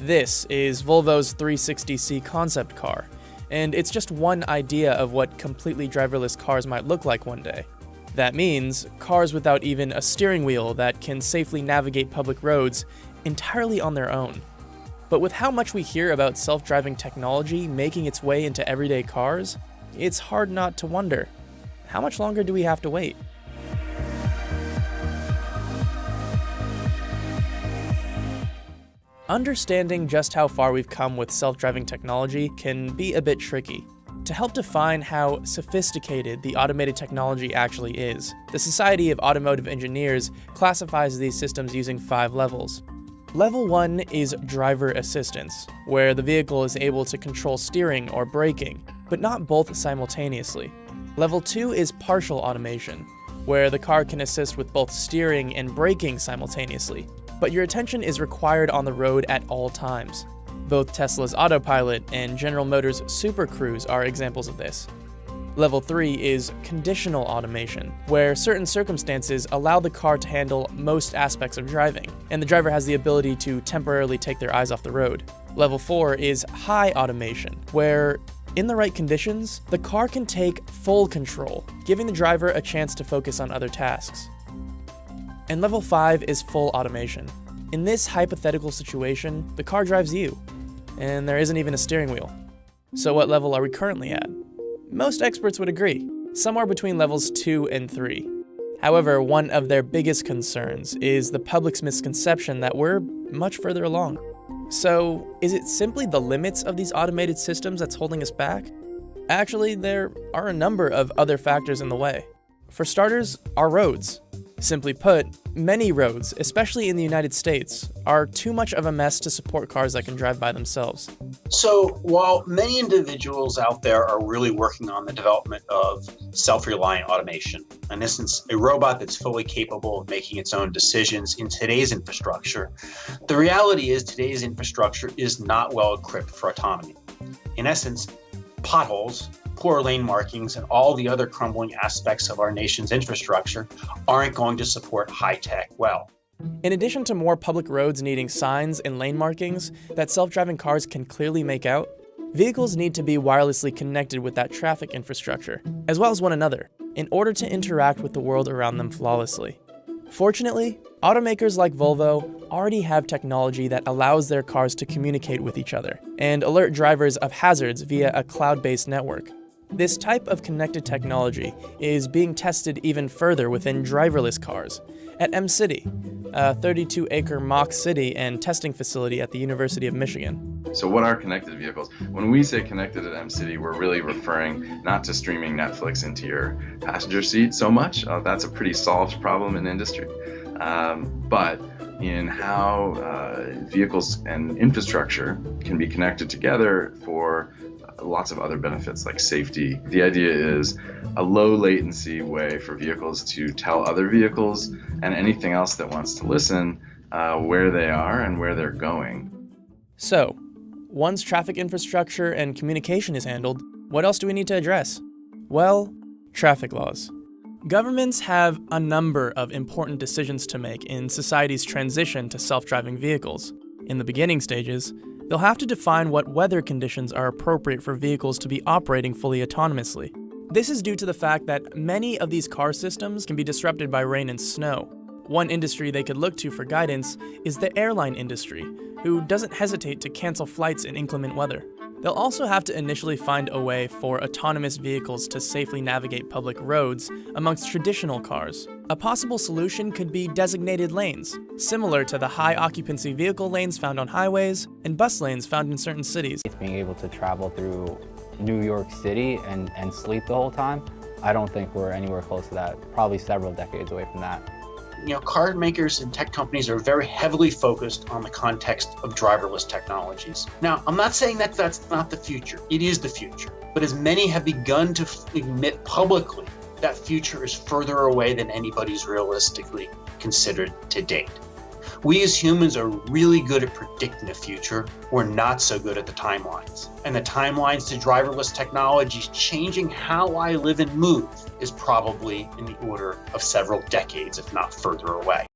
This is Volvo's 360C concept car, and it's just one idea of what completely driverless cars might look like one day. That means cars without even a steering wheel that can safely navigate public roads entirely on their own. But with how much we hear about self-driving technology making its way into everyday cars, it's hard not to wonder, how much longer do we have to wait? Understanding just how far we've come with self-driving technology can be a bit tricky. To help define how sophisticated the automated technology actually is, the Society of Automotive Engineers classifies these systems using 5 levels. Level 1 is driver assistance, where the vehicle is able to control steering or braking, but not both simultaneously. Level 2 is partial automation, where the car can assist with both steering and braking simultaneously, but your attention is required on the road at all times. Both Tesla's Autopilot and General Motors' Super Cruise are examples of this. Level 3 is conditional automation, where certain circumstances allow the car to handle most aspects of driving, and the driver has the ability to temporarily take their eyes off the road. Level 4 is high automation, where, in the right conditions, the car can take full control, giving the driver a chance to focus on other tasks. And level 5 is full automation. In this hypothetical situation, the car drives you, and there isn't even a steering wheel. So what level are we currently at? Most experts would agree, somewhere between levels 2 and 3. However, one of their biggest concerns is the public's misconception that we're much further along. So, is it simply the limits of these automated systems that's holding us back? Actually, there are a number of other factors in the way. For starters, our roads. Simply put, many roads, especially in the United States, are too much of a mess to support cars that can drive by themselves. So while many individuals out there are really working on the development of self-reliant automation, in essence, a robot that's fully capable of making its own decisions in today's infrastructure, the reality is today's infrastructure is not well equipped for autonomy. In essence, potholes, poor lane markings, and all the other crumbling aspects of our nation's infrastructure aren't going to support high-tech well. In addition to more public roads needing signs and lane markings that self-driving cars can clearly make out, vehicles need to be wirelessly connected with that traffic infrastructure, as well as one another, in order to interact with the world around them flawlessly. Fortunately, automakers like Volvo already have technology that allows their cars to communicate with each other and alert drivers of hazards via a cloud-based network. This type of connected technology is being tested even further within driverless cars at M-City, a 32-acre mock city and testing facility at the University of Michigan. So what are connected vehicles? When we say connected at M-City, we're really referring not to streaming Netflix into your passenger seat so much. That's a pretty solved problem in industry. But in how vehicles and infrastructure can be connected together for lots of other benefits like safety. The idea is a low latency way for vehicles to tell other vehicles and anything else that wants to listen where they are and where they're going. So, once traffic infrastructure and communication is handled, what else do we need to address? Well, traffic laws. Governments have a number of important decisions to make in society's transition to self-driving vehicles. In the beginning stages, they'll have to define what weather conditions are appropriate for vehicles to be operating fully autonomously. This is due to the fact that many of these car systems can be disrupted by rain and snow. One industry they could look to for guidance is the airline industry, who doesn't hesitate to cancel flights in inclement weather. They'll also have to initially find a way for autonomous vehicles to safely navigate public roads amongst traditional cars. A possible solution could be designated lanes, similar to the high-occupancy vehicle lanes found on highways and bus lanes found in certain cities. Being able to travel through New York City and sleep the whole time, I don't think we're anywhere close to that, probably several decades away from that. Car makers and tech companies are very heavily focused on the context of driverless technologies. Now, I'm not saying that that's not the future. It is the future. But as many have begun to admit publicly, that future is further away than anybody's realistically considered to date. We as humans are really good at predicting the future. We're not so good at the timelines. And the timelines to driverless technologies changing how I live and move is probably in the order of several decades, if not further away.